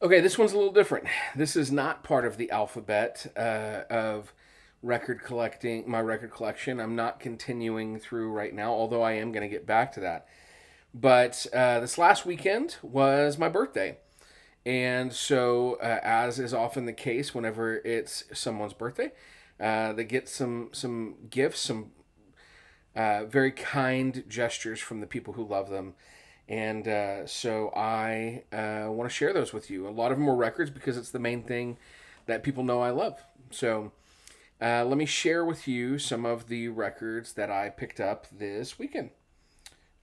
Okay, this one's a little different. This is not part of the alphabet of record collecting, my record collection. I'm not continuing through right now, although I am going to get back to that. But this last weekend was my birthday. And so, as is often the case whenever it's someone's birthday, they get some gifts, some very kind gestures from the people who love them. And so I want to share those with you. A lot of them were records because it's the main thing that people know I love. So let me share with you some of the records that I picked up this weekend.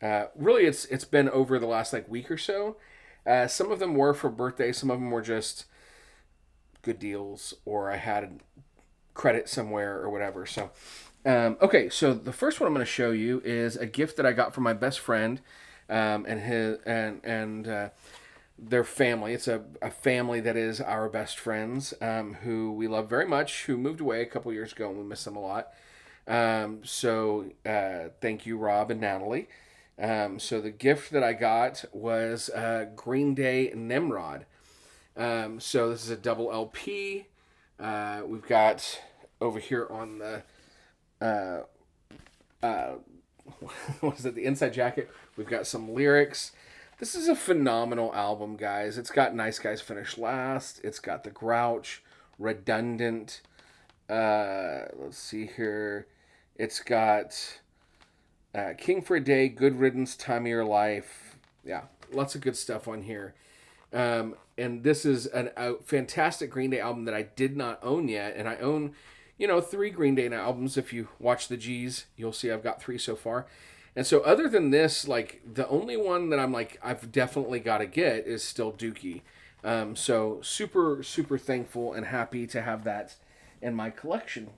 Really, it's been over the last like week or so. Some of them were for birthday. Some of them were just good deals, or I had credit somewhere or whatever. So, okay. So the first one I'm going to show you is a gift that I got from my best friend, and his and their family. It's a family that is our best friends, who we love very much. Who moved away a couple years ago, and we miss them a lot. Thank you, Rob and Natalie. So the gift that I got was Green Day Nimrod. So this is a double LP. We've got over here on the uh, uh, what is it? The inside jacket. We've got some lyrics. This is a phenomenal album, guys. It's got Nice Guys Finish Last. It's got The Grouch, Redundant. Let's see here. It's got King for a Day, Good Riddance, Time of Your Life. Yeah, lots of good stuff on here. And this is a fantastic Green Day album that I did not own yet. And I own, three Green Day albums. If you watch the G's, you'll see I've got three so far. And so, other than this, like, the only one that I'm like, I've definitely got to get is still Dookie. So, super, super thankful and happy to have that in my collection.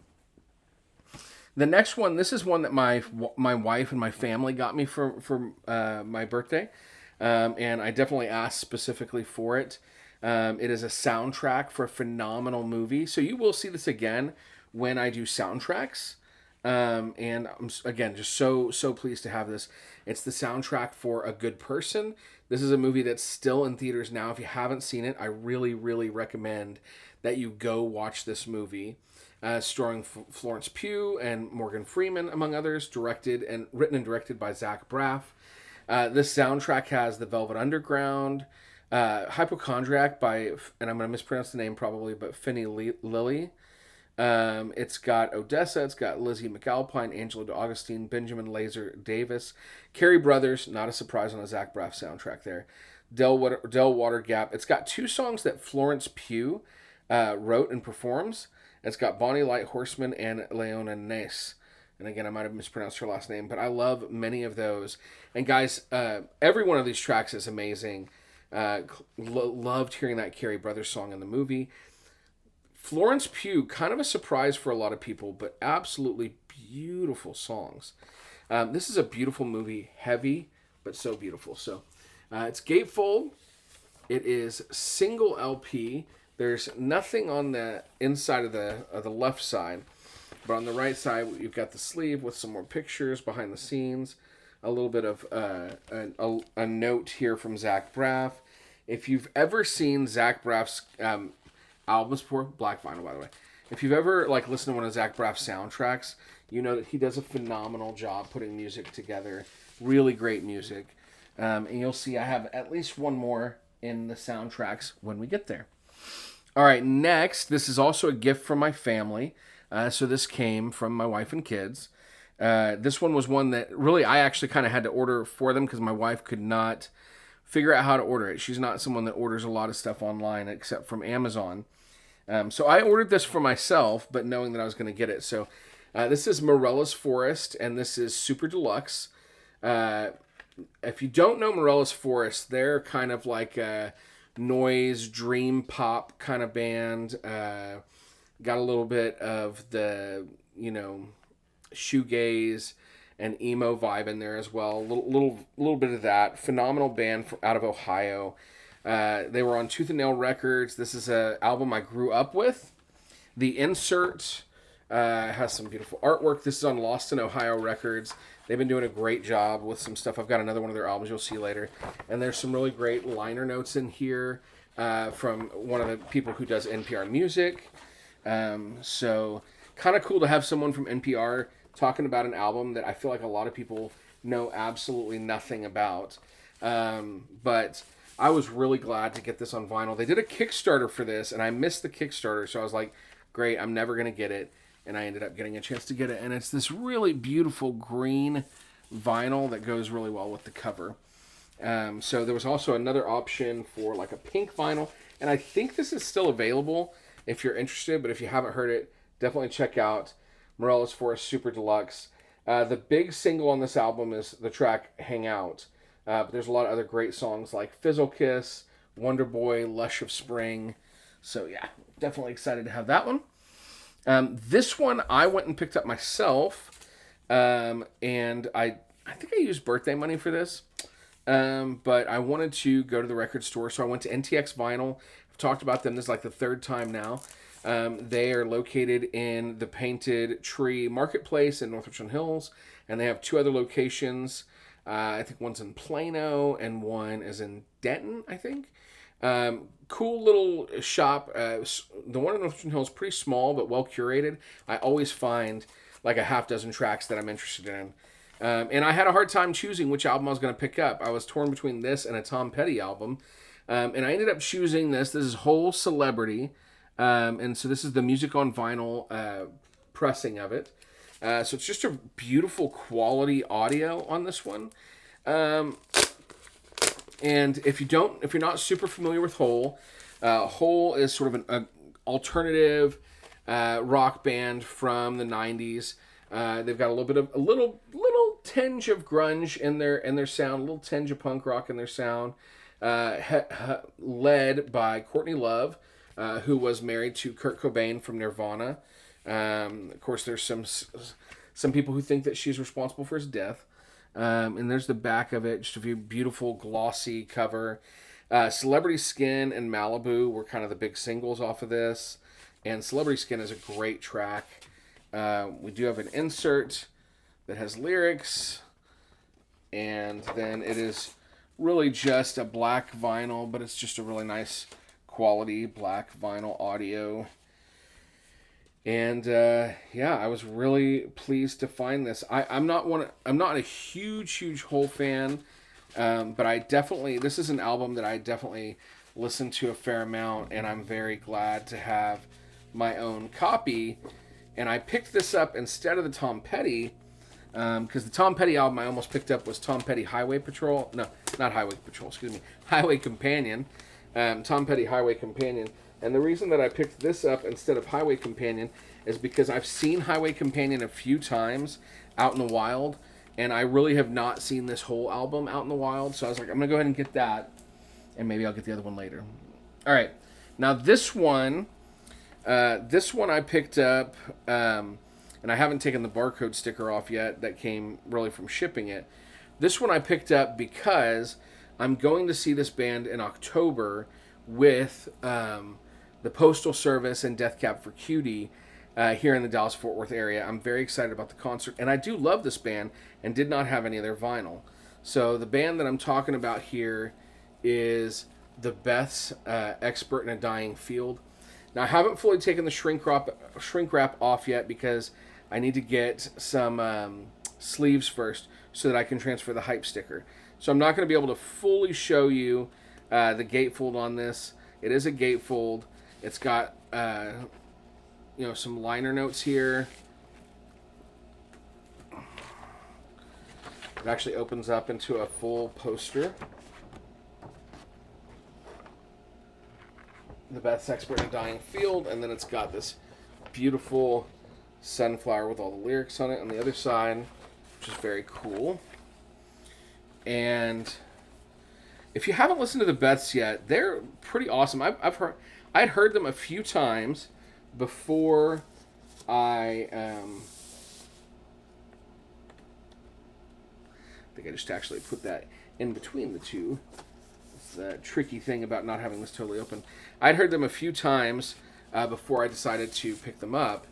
The next one, this is one that my wife and my family got me for my birthday, and I definitely asked specifically for it. It is a soundtrack for a phenomenal movie, so you will see this again when I do soundtracks. And I'm again just so pleased to have this. It's the soundtrack for A Good Person. This is a movie that's still in theaters now. If you haven't seen it, I really recommend that you go watch this movie. Starring Florence Pugh and Morgan Freeman, among others, directed and written and directed by Zach Braff. This soundtrack has The Velvet Underground, Hypochondriac by, and I'm going to mispronounce the name probably, but Finney Lilly. It's got Odessa, it's got Lizzie McAlpine, Angela D'Augustine, Benjamin Laser Davis, Carey Brothers, not a surprise on a Zach Braff soundtrack there. Del Water Gap. It's got two songs that Florence Pugh wrote and performs. It's got Bonnie Light Horseman and Leona Nace. And again, I might have mispronounced her last name, but I love many of those. And guys, every one of these tracks is amazing. Loved hearing that Carey Brothers song in the movie. Florence Pugh, kind of a surprise for a lot of people, but absolutely beautiful songs. This is a beautiful movie, heavy, but so beautiful. So it's gatefold. It is single LP. There's nothing on the inside of the left side, but on the right side you've got the sleeve with some more pictures behind the scenes, a little bit of a note here from Zach Braff. If you've ever seen Zach Braff's albums before, black vinyl by the way. If you've ever like listened to one of Zach Braff's soundtracks, you know that he does a phenomenal job putting music together. Really great music, and you'll see I have at least one more in the soundtracks when we get there. All right, next, this is also a gift from my family. So this came from my wife and kids. This one was one that really I actually kind of had to order for them because my wife could not figure out how to order it. She's not someone that orders a lot of stuff online except from Amazon. So I ordered this for myself, but knowing that I was going to get it. So this is Morella's Forest, and this is super deluxe. If you don't know Morella's Forest, they're kind of like a noise, dream pop kind of band. Got a little bit of the, shoegaze and emo vibe in there as well. Little bit of that. Phenomenal band out of Ohio. They were on Tooth and Nail Records. This is an album I grew up with. The insert has some beautiful artwork. This is on Lost in Ohio Records. They've been doing a great job with some stuff. I've got another one of their albums you'll see later. And there's some really great liner notes in here. from one of the people who does NPR Music. So kind of cool to have someone from NPR talking about an album that I feel like a lot of people know absolutely nothing about. But I was really glad to get this on vinyl. They did a Kickstarter for this, and I missed the Kickstarter, so I was like, great, I'm never going to get it. And I ended up getting a chance to get it. And it's this really beautiful green vinyl that goes really well with the cover. So there was also another option for like a pink vinyl. And I think this is still available if you're interested. But if you haven't heard it, definitely check out Morello's Forest Super Deluxe. The big single on this album is the track Hang Out. But there's a lot of other great songs like Fizzle Kiss, Wonder Boy, Lush of Spring. So yeah, definitely excited to have that one. This one I went and picked up myself. And I think I used birthday money for this. But I wanted to go to the record store. So I went to NTX Vinyl. I've talked about them. This is like the third time now. They are located in the Painted Tree Marketplace in North Richland Hills. And they have two other locations. I think one's in Plano and one is in Denton, I think. Cool little shop. The one in North Richland Hills is pretty small but well curated. I always find like a half dozen tracks that I'm interested in. And I had a hard time choosing which album I was going to pick up. I was torn between this and a Tom Petty album. And I ended up choosing this. This is Whole Celebrity. And so this is the music on vinyl pressing of it. So it's just a beautiful quality audio on this one. And if you're not super familiar with Whole, Whole is sort of an alternative rock band from the 90s. They've got a little tinge of grunge in their sound, a little tinge of punk rock in their sound. Led by Courtney Love, who was married to Kurt Cobain from Nirvana. Of course, there's some people who think that she's responsible for his death. And there's the back of it, just a beautiful glossy cover. Celebrity Skin and Malibu were kind of the big singles off of this. And Celebrity Skin is a great track. We do have an insert that has lyrics. And then it is really just a black vinyl, but it's just a really nice quality black vinyl audio. And yeah, I was really pleased to find this. I'm not a huge Whole fan, but this is an album that I definitely listen to a fair amount, and I'm very glad to have my own copy. And I picked this up instead of the Tom Petty, because the Tom Petty album I almost picked up was Tom Petty Highway Patrol. No, not Highway Patrol, excuse me. Highway Companion. Tom Petty Highway Companion. And the reason that I picked this up instead of Highway Companion is because I've seen Highway Companion a few times out in the wild, and I really have not seen this whole album out in the wild. So I was like, I'm going to go ahead and get that, and maybe I'll get the other one later. All right. Now this one I picked up, and I haven't taken the barcode sticker off yet that came really from shipping it. This one I picked up because I'm going to see this band in October with the Postal Service and Death Cab for Cutie here in the Dallas-Fort Worth area. I'm very excited about the concert, and I do love this band and did not have any of their vinyl. So the band that I'm talking about here is the Beth's Expert in a Dying Field. Now, I haven't fully taken the shrink wrap off yet because I need to get some sleeves first so that I can transfer the hype sticker. So I'm not going to be able to fully show you the gatefold on this. It is a gatefold. It's got some liner notes here. It actually opens up into a full poster. The Beth's Expert in a Dying Field, and then it's got this beautiful sunflower with all the lyrics on it on the other side, which is very cool. And if you haven't listened to the Beths yet, they're pretty awesome. I'd heard them a few times before I think I just actually put that in between the two. It's a tricky thing about not having this totally open. I'd heard them a few times before I decided to pick them up,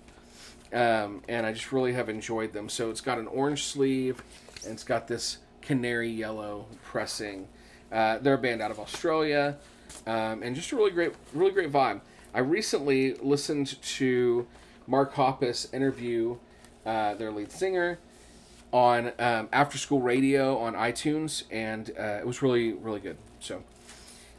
and I just really have enjoyed them. So it's got an orange sleeve, and it's got this canary yellow pressing. They're a band out of Australia. and just a really great vibe. I recently listened to Mark Hoppus interview their lead singer on After School Radio on iTunes, and it was really good. So,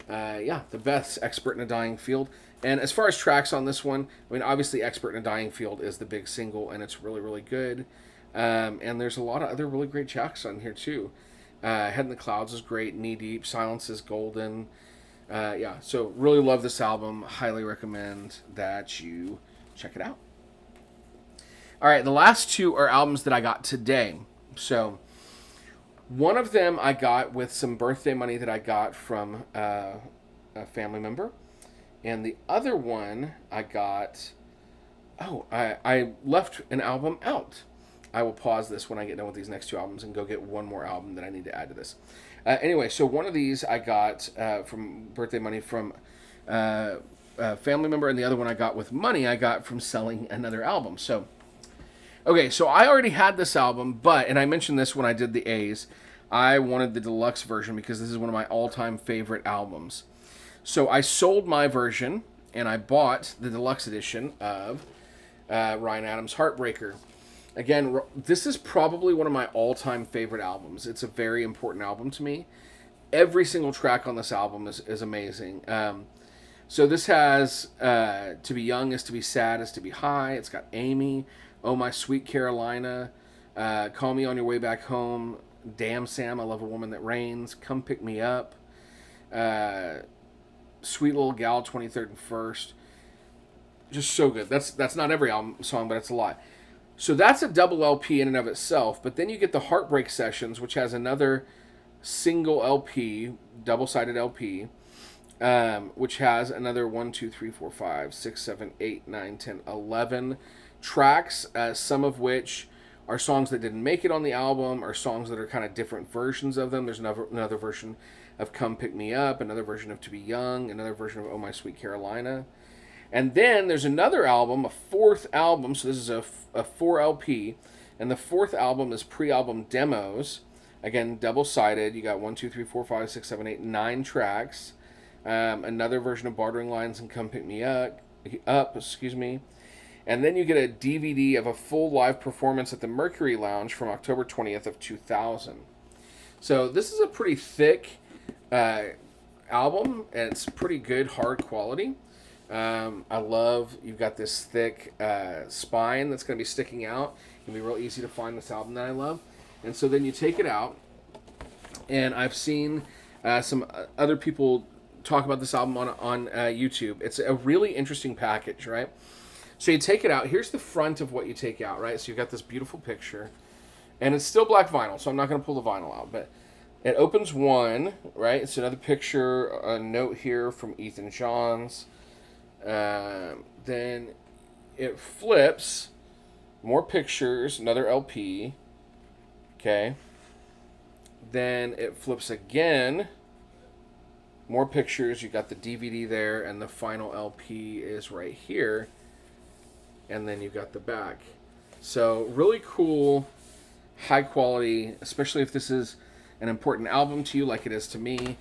yeah, the best Expert in a Dying Field. And as far as tracks on this one, I mean, obviously Expert in a Dying Field is the big single, and it's really good. And there's a lot of other really great tracks on here, too. Head in the Clouds is great. Knee Deep. Silence is Golden. Yeah, so really love this album. Highly recommend that you check it out. All right, the last two are albums that I got today. So one of them I got with some birthday money that I got from a family member. And the other one I got... Oh, I left an album out. I will pause this when I get done with these next two albums and go get one more album that I need to add to this. Anyway, so one of these I got from birthday money from a family member, and the other one I got with money I got from selling another album. So, okay, so I already had this album, and I mentioned this when I did the A's, I wanted the deluxe version because this is one of my all-time favorite albums. So I sold my version, and I bought the deluxe edition of Ryan Adams' Heartbreaker. Again, this is probably one of my all-time favorite albums. It's a very important album to me. Every single track on this album is amazing. So this has To Be Young is to Be Sad is to Be High. It's got Amy, Oh My Sweet Carolina, Call Me On Your Way Back Home, Damn Sam, I Love a Woman That Rains, Come Pick Me Up, Sweet Little Gal, 23rd and 1st. Just so good. That's not every album song, but it's a lot. So that's a double LP in and of itself, but then you get the Heartbreak Sessions, which has another single LP, double-sided LP, which has another 1, 2, 3, 4, 5, 6, 7, 8, 9, 10, 11 tracks, some of which are songs that didn't make it on the album, or songs that are kind of different versions of them. There's another version of Come Pick Me Up, another version of To Be Young, another version of Oh My Sweet Carolina. And then there's another album, a fourth album, so this is a 4 LP, and the fourth album is pre-album demos. Again, double-sided. You got 1, 2, 3, 4, 5, 6, 7, 8, 9 tracks. Another version of Bartering Lines and Come Pick Me Up, and then you get a DVD of a full live performance at the Mercury Lounge from October 20th of 2000. So this is a pretty thick album, and it's pretty good, hard quality. I love, you've got this thick spine that's going to be sticking out. It's going to be real easy to find this album that I love. And so then you take it out, and I've seen some other people talk about this album on YouTube. It's a really interesting package, right? So you take it out. Here's the front of what you take out, right? So you've got this beautiful picture, and it's still black vinyl, so I'm not going to pull the vinyl out, but it opens one, right? It's another picture, a note here from Ethan Johns. Then it flips, more pictures, another LP. Okay. Then it flips again, more pictures. You got the DVD there, and the final LP is right here. And then you got the back. So really cool, high quality, especially if this is an important album to you like it is to me.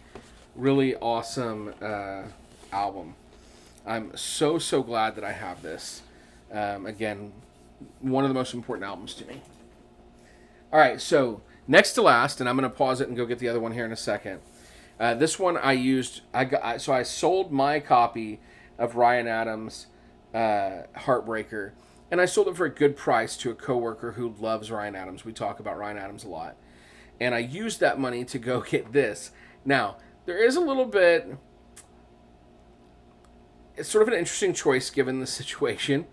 Really awesome album. I'm so glad that I have this. Again, one of the most important albums to me. All right, so next to last, and I'm going to pause it and go get the other one here in a second. This one I used. So I sold my copy of Ryan Adams' Heartbreaker, and I sold it for a good price to a coworker who loves Ryan Adams. We talk about Ryan Adams a lot, and I used that money to go get this. Now there is a little bit. It's sort of an interesting choice given the situation,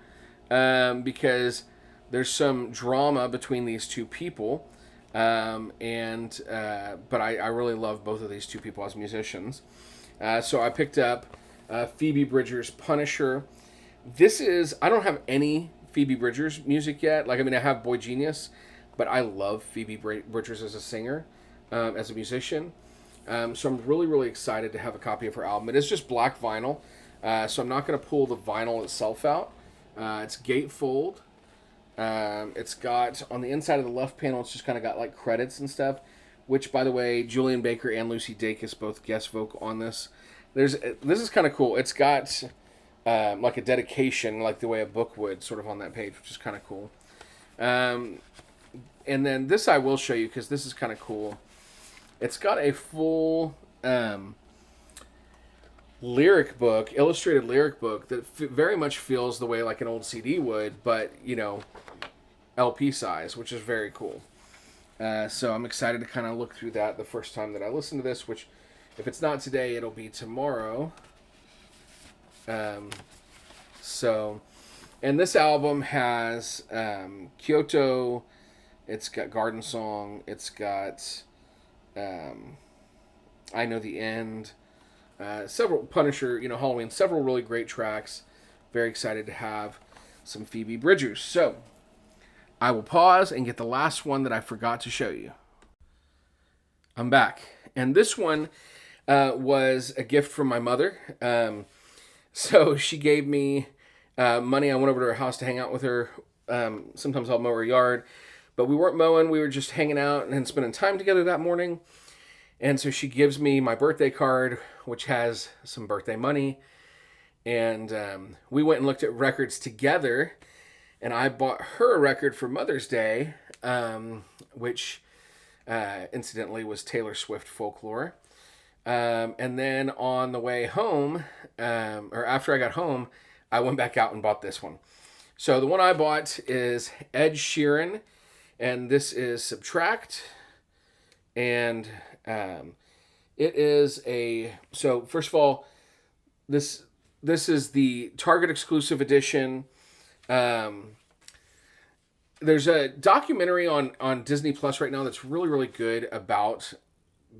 because there's some drama between these two people, but I really love both of these two people as musicians. So I picked up Phoebe Bridgers' Punisher. I don't have any Phoebe Bridgers music yet. I have Boy Genius, but I love Phoebe Bridgers as a singer, as a musician. So I'm really excited to have a copy of her album. It is just black vinyl. So I'm not going to pull the vinyl itself out. It's gatefold. It's got, on the inside of the left panel, it's just kind of got credits and stuff, which, by the way, Julian Baker and Lucy Dacus both guest vocal on this. This is kind of cool. It's got like a dedication, like the way a book would, sort of on that page, which is kind of cool. Um, and then this I will show you because this is kind of cool. It's got a full lyric book, illustrated lyric book that very much feels the way like an old CD would, but LP size, which is very cool. So I'm excited to kind of look through that the first time that I listen to this, which if it's not today, it'll be tomorrow. So, and this album has Kyoto, it's got Garden Song, it's got I Know the End, several Punisher, Halloween, several really great tracks. Very excited to have some Phoebe Bridgers. So, I will pause and get the last one that I forgot to show you. I'm back. And this one was a gift from my mother. So she gave me money. I went over to her house to hang out with her. Sometimes I'll mow her yard. But we weren't mowing. We were just hanging out and spending time together that morning. And so she gives me my birthday card, which has some birthday money. And we went and looked at records together. And I bought her a record for Mother's Day, which incidentally was Taylor Swift Folklore. And then on the way home, or after I got home, I went back out and bought this one. So the one I bought is Ed Sheeran, and this is Subtract. And it is so first of all, this is the Target exclusive edition. There's a documentary on Disney Plus right now that's really, really good about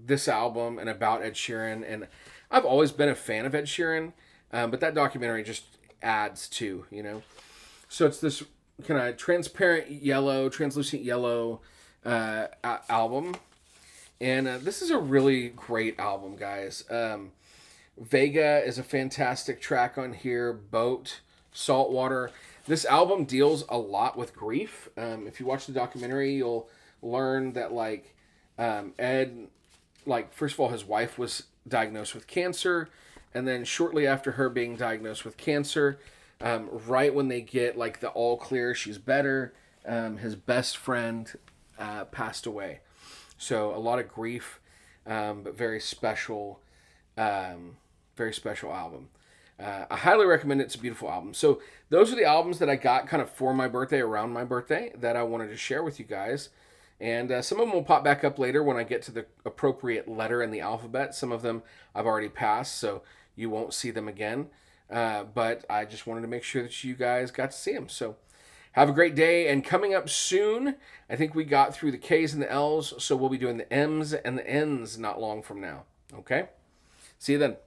this album and about Ed Sheeran. And I've always been a fan of Ed Sheeran, but that documentary just adds to, So it's this kind of translucent yellow album. And this is a really great album, guys. Vega is a fantastic track on here. Boat, Saltwater. This album deals a lot with grief. If you watch the documentary, you'll learn that Ed, first of all, his wife was diagnosed with cancer, and then shortly after her being diagnosed with cancer, right when they get the all clear, she's better, his best friend passed away. So a lot of grief, but very special album. I highly recommend it. It's a beautiful album. So those are the albums that I got kind of for my birthday, around my birthday, that I wanted to share with you guys. And some of them will pop back up later when I get to the appropriate letter in the alphabet. Some of them I've already passed, so you won't see them again. But I just wanted to make sure that you guys got to see them. So have a great day. And coming up soon, I think we got through the K's and the L's, so we'll be doing the M's and the N's not long from now. Okay? See you then.